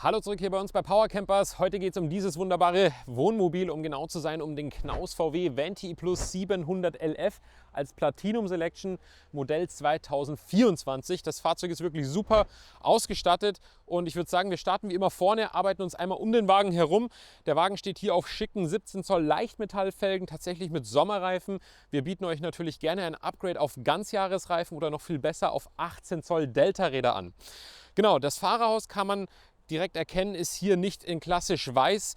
Hallo zurück hier bei uns bei Power Campers. Heute geht es um dieses wunderbare Wohnmobil, um genau zu sein, um den Knaus VW Vanti Plus 700 LF als Platinum Selection Modell 2024. Das Fahrzeug ist wirklich super ausgestattet und ich würde sagen, wir starten wie immer vorne, arbeiten uns einmal um den Wagen herum. Der Wagen steht hier auf schicken 17 Zoll Leichtmetallfelgen, tatsächlich mit Sommerreifen. Wir bieten euch natürlich gerne ein Upgrade auf Ganzjahresreifen oder noch viel besser auf 18 Zoll Delta-Räder an. Genau, das Fahrerhaus kann man direkt erkennen, ist hier nicht in klassisch weiß,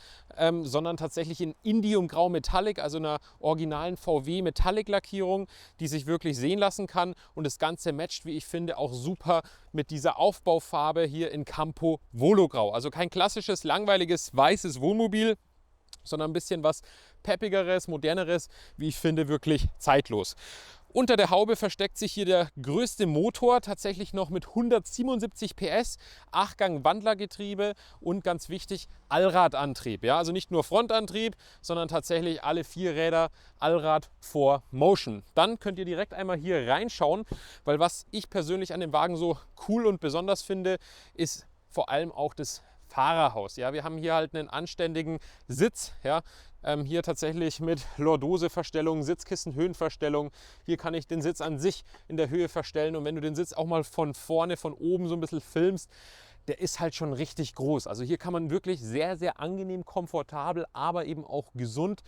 sondern tatsächlich in Indium-Grau Metallic, also einer originalen VW Metallic Lackierung, die sich wirklich sehen lassen kann. Und das Ganze matcht, wie ich finde, auch super mit dieser Aufbaufarbe hier in Campo Volo Grau. Also kein klassisches, langweiliges, weißes Wohnmobil, sondern ein bisschen was peppigeres, moderneres, wie ich finde, wirklich zeitlos. Unter der Haube versteckt sich hier der größte Motor, tatsächlich noch mit 177 PS, 8-Gang-Wandlergetriebe und ganz wichtig, Allradantrieb. Ja, also nicht nur Frontantrieb, sondern tatsächlich alle 4 Räder Allrad 4Motion. Dann könnt ihr direkt einmal hier reinschauen, weil was ich persönlich an dem Wagen so cool und besonders finde, ist vor allem auch das Fahrerhaus. Ja, wir haben hier halt einen anständigen Sitz. Ja, hier tatsächlich mit Lordoseverstellung, Sitzkissenhöhenverstellung. Hier kann ich den Sitz an sich in der Höhe verstellen und wenn du den Sitz auch mal von vorne, von oben so ein bisschen filmst, der ist halt schon richtig groß. Also hier kann man wirklich sehr, sehr angenehm, komfortabel, aber eben auch gesund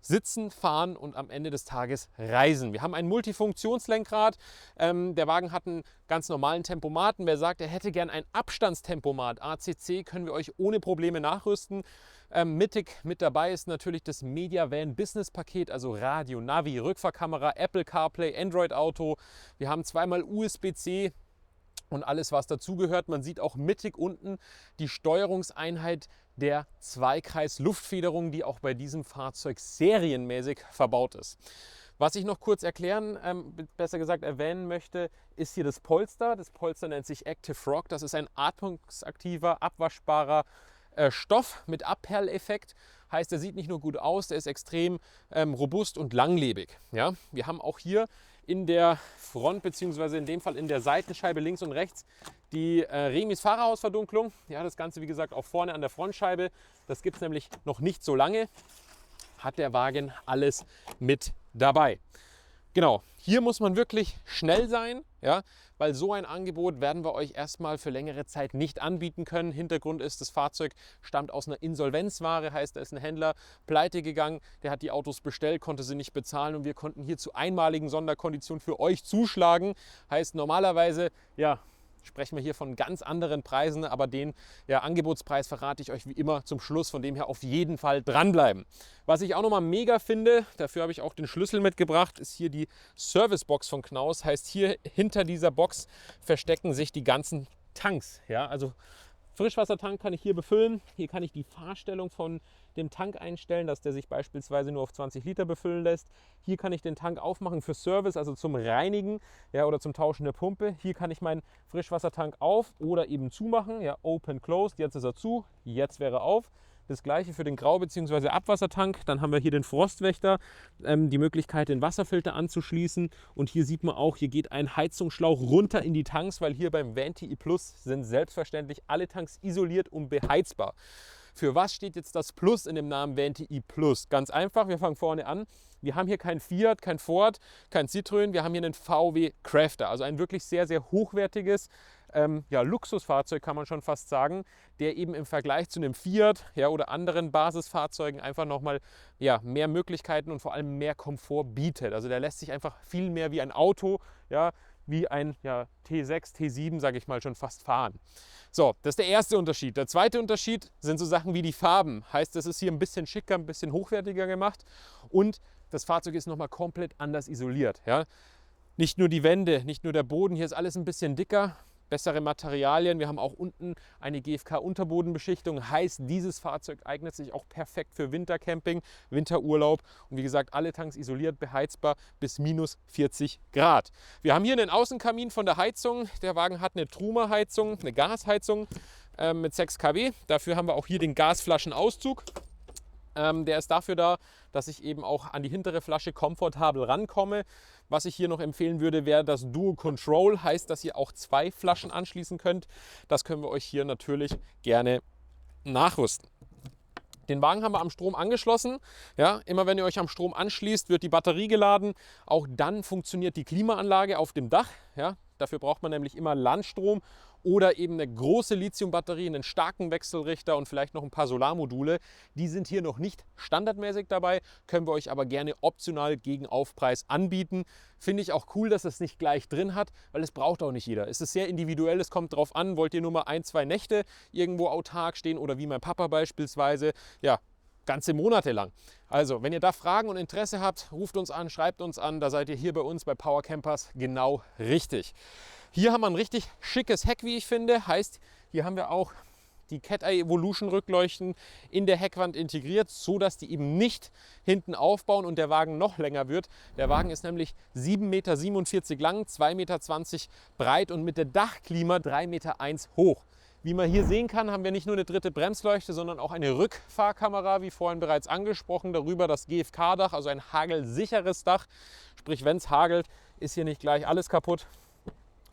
sitzen, fahren und am Ende des Tages reisen. Wir haben ein Multifunktionslenkrad. Der Wagen hat einen ganz normalen Tempomaten. Wer sagt, er hätte gern ein Abstandstempomat ACC, können wir euch ohne Probleme nachrüsten. Mittig mit dabei ist natürlich das Media Van Business Paket, also Radio, Navi, Rückfahrkamera, Apple CarPlay, Android Auto. Wir haben zweimal USB-C und alles, was dazugehört. Man sieht auch mittig unten die Steuerungseinheit der Zweikreis-Luftfederung, die auch bei diesem Fahrzeug serienmäßig verbaut ist. Was ich noch kurz erklären, besser gesagt erwähnen möchte, ist hier das Polster. Das Polster nennt sich Active Rock. Das ist ein atmungsaktiver, abwaschbarer Stoff mit Abperleffekt. Heißt, er sieht nicht nur gut aus, der ist extrem robust und langlebig. Ja? Wir haben auch hier in der Front bzw. in dem Fall in der Seitenscheibe links und rechts die Remis Fahrerhausverdunklung. Ja, das Ganze wie gesagt auch vorne an der Frontscheibe. Das gibt es nämlich noch nicht so lange. Hat der Wagen alles mit dabei. Genau, hier muss man wirklich schnell sein, ja, weil so ein Angebot werden wir euch erstmal für längere Zeit nicht anbieten können. Hintergrund ist, das Fahrzeug stammt aus einer Insolvenzware, heißt, da ist ein Händler pleite gegangen, der hat die Autos bestellt, konnte sie nicht bezahlen und wir konnten hier zu einmaligen Sonderkonditionen für euch zuschlagen. Heißt normalerweise, ja, sprechen wir hier von ganz anderen Preisen, aber den Angebotspreis verrate ich euch wie immer zum Schluss, von dem her auf jeden Fall dranbleiben. Was ich auch nochmal mega finde, dafür habe ich auch den Schlüssel mitgebracht, ist hier die Servicebox von Knaus. Heißt, hier hinter dieser Box verstecken sich die ganzen Tanks. Ja, also Frischwassertank kann ich hier befüllen. Hier kann ich die Fahrstellung von dem Tank einstellen, dass der sich beispielsweise nur auf 20 Liter befüllen lässt. Hier kann ich den Tank aufmachen für Service, also zum Reinigen, ja, oder zum Tauschen der Pumpe. Hier kann ich meinen Frischwassertank auf oder eben zumachen. Ja, Open, Closed. Jetzt ist er zu, jetzt wäre er auf. Das gleiche für den Grau- bzw. Abwassertank. Dann haben wir hier den Frostwächter, die Möglichkeit, den Wasserfilter anzuschließen. Und hier sieht man auch, hier geht ein Heizungsschlauch runter in die Tanks, weil hier beim Vanti Plus sind selbstverständlich alle Tanks isoliert und beheizbar. Für was steht jetzt das Plus in dem Namen Vanti Plus? Ganz einfach, wir fangen vorne an. Wir haben hier kein Fiat, kein Ford, kein Citroën, wir haben hier einen VW Crafter, also ein wirklich sehr, sehr hochwertiges Luxusfahrzeug, kann man schon fast sagen, der eben im Vergleich zu einem Fiat oder anderen Basisfahrzeugen einfach nochmal mehr Möglichkeiten und vor allem mehr Komfort bietet. Also der lässt sich einfach viel mehr wie ein Auto, wie ein T6, T7, sage ich mal, schon fast fahren. So, das ist der erste Unterschied. Der zweite Unterschied sind so Sachen wie die Farben. Heißt, das ist hier ein bisschen schicker, ein bisschen hochwertiger gemacht und das Fahrzeug ist nochmal komplett anders isoliert. Ja? Nicht nur die Wände, nicht nur der Boden, hier ist alles ein bisschen dicker. Bessere Materialien. Wir haben auch unten eine GFK-Unterbodenbeschichtung. Heißt, dieses Fahrzeug eignet sich auch perfekt für Wintercamping, Winterurlaub. Und wie gesagt, alle Tanks isoliert, beheizbar bis minus 40 Grad. Wir haben hier einen Außenkamin von der Heizung. Der Wagen hat eine Truma-Heizung, eine Gasheizung mit 6 kW. Dafür haben wir auch hier den Gasflaschenauszug. Der ist dafür da, dass ich eben auch an die hintere Flasche komfortabel rankomme. Was ich hier noch empfehlen würde, wäre das Duo Control, heißt, dass ihr auch 2 Flaschen anschließen könnt. Das können wir euch hier natürlich gerne nachrüsten. Den Wagen haben wir am Strom angeschlossen. Ja, immer wenn ihr euch am Strom anschließt, wird die Batterie geladen. Auch dann funktioniert die Klimaanlage auf dem Dach. Ja, dafür braucht man nämlich immer Landstrom oder eben eine große Lithiumbatterie, einen starken Wechselrichter und vielleicht noch ein paar Solarmodule. Die sind hier noch nicht standardmäßig dabei, können wir euch aber gerne optional gegen Aufpreis anbieten. Finde ich auch cool, dass es nicht gleich drin hat, weil es braucht auch nicht jeder. Es ist sehr individuell, es kommt drauf an, wollt ihr nur mal 1, 2 Nächte irgendwo autark stehen oder wie mein Papa beispielsweise, ja, ganze Monate lang. Also, wenn ihr da Fragen und Interesse habt, ruft uns an, schreibt uns an, da seid ihr hier bei uns bei Power Campers genau richtig. Hier haben wir ein richtig schickes Heck, wie ich finde. Heißt, hier haben wir auch die Cat-Eye Evolution Rückleuchten in der Heckwand integriert, so dass die eben nicht hinten aufbauen und der Wagen noch länger wird. Der Wagen ist nämlich 7,47 Meter lang, 2,20 Meter breit und mit der Dachklima 3,1 Meter hoch. Wie man hier sehen kann, haben wir nicht nur eine dritte Bremsleuchte, sondern auch eine Rückfahrkamera, wie vorhin bereits angesprochen. Darüber das GFK-Dach, also ein hagelsicheres Dach. Sprich, wenn es hagelt, ist hier nicht gleich alles kaputt.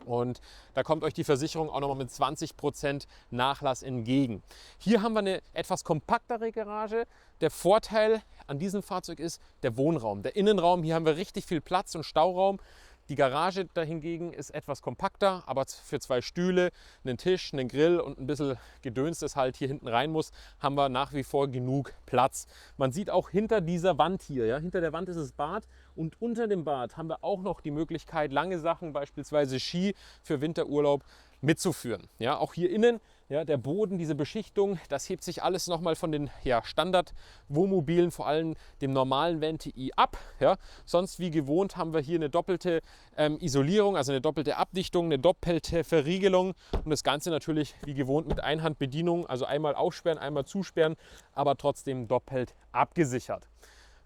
Und da kommt euch die Versicherung auch nochmal mit 20% Nachlass entgegen. Hier haben wir eine etwas kompaktere Garage. Der Vorteil an diesem Fahrzeug ist der Wohnraum, der Innenraum. Hier haben wir richtig viel Platz und Stauraum. Die Garage dahingegen ist etwas kompakter, aber für 2 Stühle, einen Tisch, einen Grill und ein bisschen Gedöns, das halt hier hinten rein muss, haben wir nach wie vor genug Platz. Man sieht auch hinter dieser Wand hier, ja, hinter der Wand ist das Bad und unter dem Bad haben wir auch noch die Möglichkeit, lange Sachen, beispielsweise Ski für Winterurlaub mitzuführen. Ja, auch hier innen, ja, der Boden, diese Beschichtung, das hebt sich alles nochmal von den Standard-Wohnmobilen, vor allem dem normalen VanTi ab. Ja. Sonst wie gewohnt haben wir hier eine doppelte Isolierung, also eine doppelte Abdichtung, eine doppelte Verriegelung und das Ganze natürlich wie gewohnt mit Einhandbedienung, also einmal aufsperren, einmal zusperren, aber trotzdem doppelt abgesichert.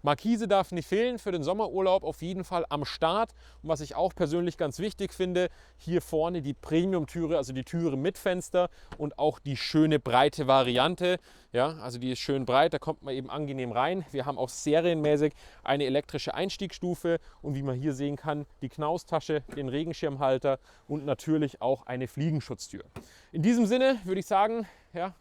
Markise darf nicht fehlen, für den Sommerurlaub auf jeden Fall am Start. Und was ich auch persönlich ganz wichtig finde, hier vorne die Premium-Türe, also die Türe mit Fenster und auch die schöne breite Variante. Ja, also die ist schön breit, da kommt man eben angenehm rein. Wir haben auch serienmäßig eine elektrische Einstiegsstufe und wie man hier sehen kann, die Knaustasche, den Regenschirmhalter und natürlich auch eine Fliegenschutztür. In diesem Sinne würde ich sagen, ja,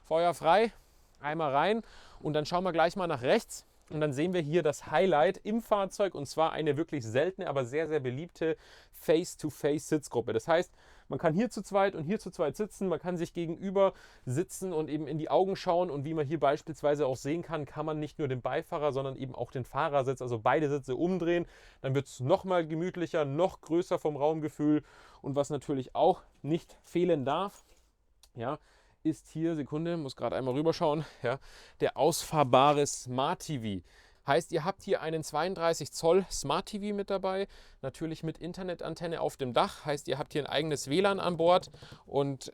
Feuer frei, einmal rein und dann schauen wir gleich mal nach rechts. Und dann sehen wir hier das Highlight im Fahrzeug und zwar eine wirklich seltene, aber sehr, sehr beliebte Face-to-Face-Sitzgruppe. Das heißt, man kann hier zu zweit und hier zu zweit sitzen, man kann sich gegenüber sitzen und eben in die Augen schauen und wie man hier beispielsweise auch sehen kann, kann man nicht nur den Beifahrer, sondern eben auch den Fahrersitz, also beide Sitze umdrehen. Dann wird es nochmal gemütlicher, noch größer vom Raumgefühl und was natürlich auch nicht fehlen darf, ja, ist hier, Sekunde, muss gerade einmal rüberschauen, ja, der ausfahrbare Smart TV. Heißt, ihr habt hier einen 32 Zoll Smart TV mit dabei, natürlich mit Internetantenne auf dem Dach. Heißt, ihr habt hier ein eigenes WLAN an Bord und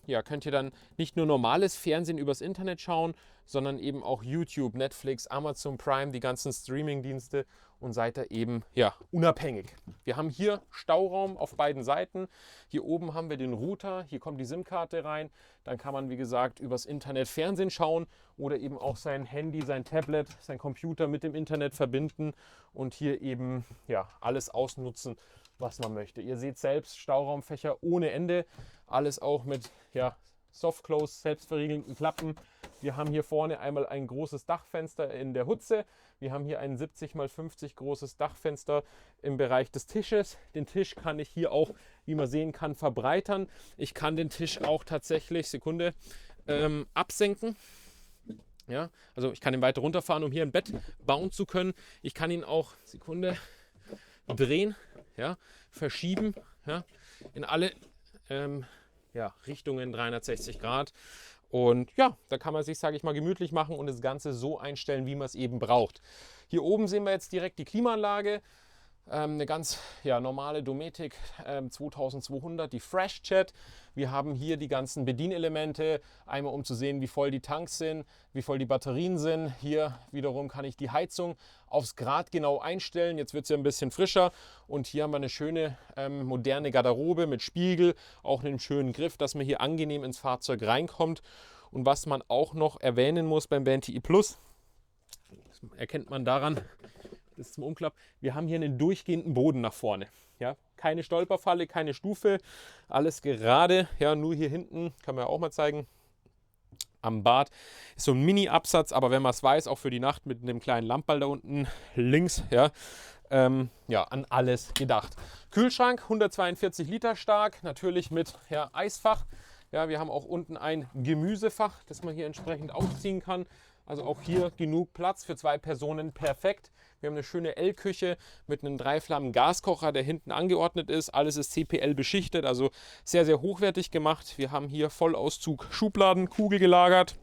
ja, könnt ihr dann nicht nur normales Fernsehen übers Internet schauen, sondern eben auch YouTube, Netflix, Amazon Prime, die ganzen Streaming-Dienste und seid da eben ja, unabhängig. Wir haben hier Stauraum auf beiden Seiten. Hier oben haben wir den Router, hier kommt die SIM-Karte rein. Dann kann man, wie gesagt, übers Internet Fernsehen schauen oder eben auch sein Handy, sein Tablet, sein Computer mit dem Internet verbinden und hier eben ja, alles ausnutzen, was man möchte. Ihr seht selbst Stauraumfächer ohne Ende, alles auch mit ja, Soft-Close, selbstverriegelnden Klappen. Wir haben hier vorne einmal ein großes Dachfenster in der Hutze. Wir haben hier ein 70 x 50 großes Dachfenster im Bereich des Tisches. Den Tisch kann ich hier auch, wie man sehen kann, verbreitern. Ich kann den Tisch auch tatsächlich, Sekunde, absenken. Ja, also ich kann ihn weiter runterfahren, um hier ein Bett bauen zu können. Ich kann ihn auch, Sekunde, drehen, ja, verschieben, ja, in alle ja, Richtungen 360 Grad. Und ja, da kann man sich, sage ich mal, gemütlich machen und das Ganze so einstellen, wie man es eben braucht. Hier oben sehen wir jetzt direkt die Klimaanlage. Eine ganz ja, normale Dometic 2200, die Fresh Chat. Wir haben hier die ganzen Bedienelemente, einmal um zu sehen, wie voll die Tanks sind, wie voll die Batterien sind. Hier wiederum kann ich die Heizung aufs Grad genau einstellen. Jetzt wird es ja ein bisschen frischer und hier haben wir eine schöne moderne Garderobe mit Spiegel, auch einen schönen Griff, dass man hier angenehm ins Fahrzeug reinkommt. Und was man auch noch erwähnen muss beim VanTi Plus, Das erkennt man daran, das ist zum Umklapp. Wir haben hier einen durchgehenden Boden nach vorne. Ja, keine Stolperfalle, keine Stufe, alles gerade. Ja, nur hier hinten, kann man ja auch mal zeigen, am Bad ist so ein Mini-Absatz, aber wenn man es weiß, auch für die Nacht mit einem kleinen Lamperl da unten links, ja, ja, an alles gedacht. Kühlschrank 142 Liter stark, natürlich mit Eisfach. Ja, wir haben auch unten ein Gemüsefach, das man hier entsprechend aufziehen kann. Also auch hier genug Platz für 2 Personen, perfekt. Wir haben eine schöne L-Küche mit einem 3-Flammen-Gaskocher, der hinten angeordnet ist. Alles ist CPL beschichtet, also sehr, sehr hochwertig gemacht. Wir haben hier Vollauszug Schubladen, kugelgelagert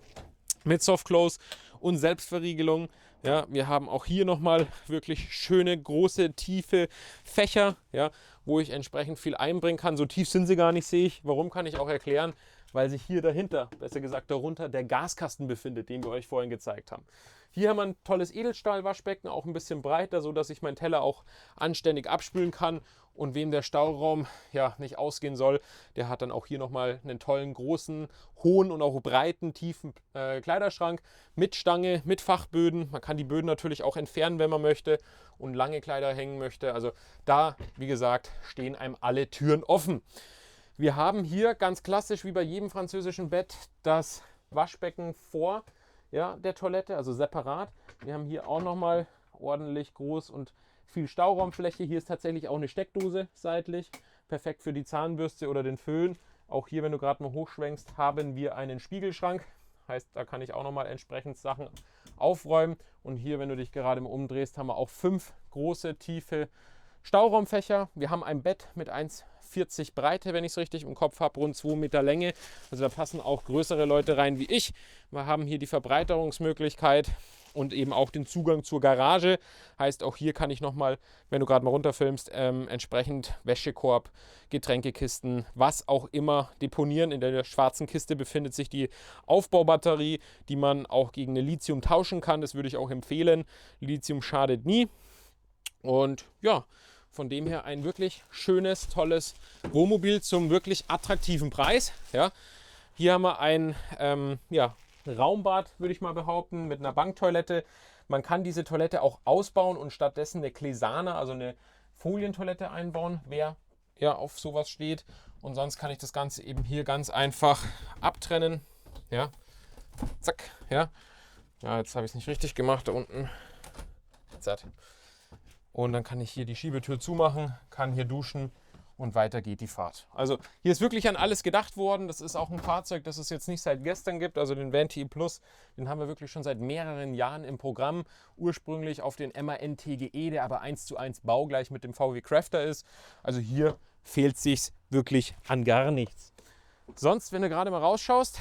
mit Softclose und Selbstverriegelung. Ja, wir haben auch hier nochmal wirklich schöne, große, tiefe Fächer, ja, wo ich entsprechend viel einbringen kann. So tief sind sie gar nicht, sehe ich. Warum, kann ich auch erklären, weil sich hier dahinter, besser gesagt darunter, der Gaskasten befindet, den wir euch vorhin gezeigt haben. Hier haben wir ein tolles Edelstahlwaschbecken, auch ein bisschen breiter, so dass ich meinen Teller auch anständig abspülen kann. Und wem der Stauraum ja nicht ausgehen soll, der hat dann auch hier nochmal einen tollen, großen, hohen und auch breiten, tiefen Kleiderschrank mit Stange, mit Fachböden. Man kann die Böden natürlich auch entfernen, wenn man möchte und lange Kleider hängen möchte. Also da, wie gesagt, stehen einem alle Türen offen. Wir haben hier ganz klassisch wie bei jedem französischen Bett das Waschbecken vor der Toilette, also separat. Wir haben hier auch nochmal ordentlich groß und viel Stauraumfläche. Hier ist tatsächlich auch eine Steckdose seitlich. Perfekt für die Zahnbürste oder den Föhn. Auch hier, wenn du gerade mal hochschwenkst, haben wir einen Spiegelschrank. Heißt, da kann ich auch nochmal entsprechend Sachen aufräumen. Und hier, wenn du dich gerade mal umdrehst, haben wir auch 5 große, tiefe Stauraumfächer. Wir haben ein Bett mit 1,40 Breite, wenn ich es richtig im Kopf habe, rund 2 Meter Länge. Also da passen auch größere Leute rein wie ich. Wir haben hier die Verbreiterungsmöglichkeit und eben auch den Zugang zur Garage. Heißt, auch hier kann ich nochmal, wenn du gerade mal runterfilmst, entsprechend Wäschekorb, Getränkekisten, was auch immer deponieren. In der schwarzen Kiste befindet sich die Aufbaubatterie, die man auch gegen eine Lithium tauschen kann. Das würde ich auch empfehlen. Lithium schadet nie. Und ja, von dem her ein wirklich schönes, tolles Wohnmobil zum wirklich attraktiven Preis. Ja. Hier haben wir ein Raumbad, würde ich mal behaupten, mit einer Banktoilette. Man kann diese Toilette auch ausbauen und stattdessen eine Klesana, also eine Folientoilette einbauen, wer auf sowas steht. Und sonst kann ich das Ganze eben hier ganz einfach abtrennen. Ja, zack, ja. Ja, jetzt habe ich es nicht richtig gemacht, da unten. Zack. Und dann kann ich hier die Schiebetür zumachen, kann hier duschen und weiter geht die Fahrt. Also hier ist wirklich an alles gedacht worden. Das ist auch ein Fahrzeug, das es jetzt nicht seit gestern gibt. Also den VanTi Plus, den haben wir wirklich schon seit mehreren Jahren im Programm. Ursprünglich auf den MAN TGE, der aber 1:1 baugleich mit dem VW Crafter ist. Also hier fehlt sich's wirklich an gar nichts. Sonst, wenn du gerade mal rausschaust,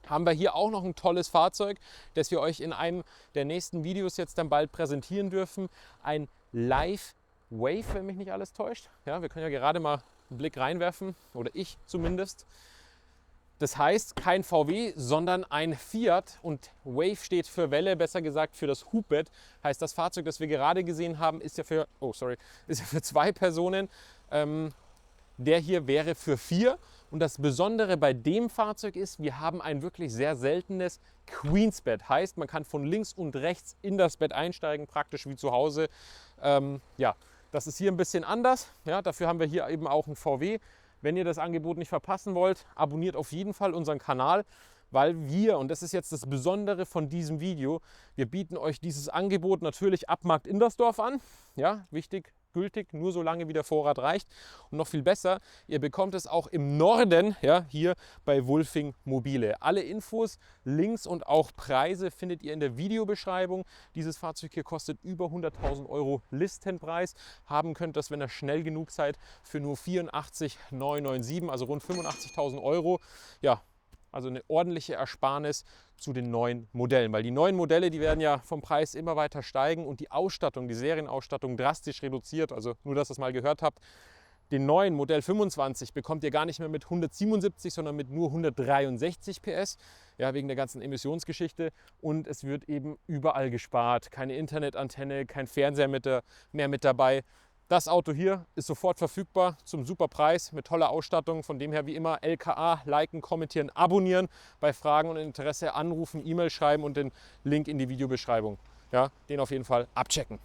haben wir hier auch noch ein tolles Fahrzeug, das wir euch in einem der nächsten Videos jetzt dann bald präsentieren dürfen. Ein Live Wave, wenn mich nicht alles täuscht. Ja, wir können ja gerade mal einen Blick reinwerfen, oder ich zumindest. Das heißt, kein VW, sondern ein Fiat, und Wave steht für Welle, besser gesagt für das Hubbett. Heißt, das Fahrzeug, das wir gerade gesehen haben, ist ja für 2 Personen. Der hier wäre für 4. Und das Besondere bei dem Fahrzeug ist, wir haben ein wirklich sehr seltenes Queensbett. Heißt, man kann von links und rechts in das Bett einsteigen, praktisch wie zu Hause. Das ist hier ein bisschen anders. Ja, dafür haben wir hier eben auch ein VW. Wenn ihr das Angebot nicht verpassen wollt, abonniert auf jeden Fall unseren Kanal, weil wir, und das ist jetzt das Besondere von diesem Video, wir bieten euch dieses Angebot natürlich ab Markt Indersdorf an. Ja, wichtig, gültig, nur so lange wie der Vorrat reicht. Und noch viel besser, ihr bekommt es auch im Norden, ja, hier bei Wulfing Mobile. Alle Infos, Links und auch Preise findet ihr in der Videobeschreibung. Dieses Fahrzeug hier kostet über 100.000 Euro Listenpreis. Haben könnt das, wenn ihr schnell genug seid, für nur 84.997, also rund 85.000 Euro. Ja, also eine ordentliche Ersparnis zu den neuen Modellen, weil die neuen Modelle, die werden ja vom Preis immer weiter steigen und die Ausstattung, die Serienausstattung drastisch reduziert. Also nur, dass ihr es mal gehört habt, den neuen Modell 25 bekommt ihr gar nicht mehr mit 177, sondern mit nur 163 PS, ja, wegen der ganzen Emissionsgeschichte, und es wird eben überall gespart. Keine Internetantenne, kein Fernseher mehr mit dabei. Das Auto hier ist sofort verfügbar zum super Preis mit toller Ausstattung. Von dem her wie immer LKA, liken, kommentieren, abonnieren. Bei Fragen und Interesse anrufen, E-Mail schreiben und den Link in die Videobeschreibung. Ja, den auf jeden Fall abchecken.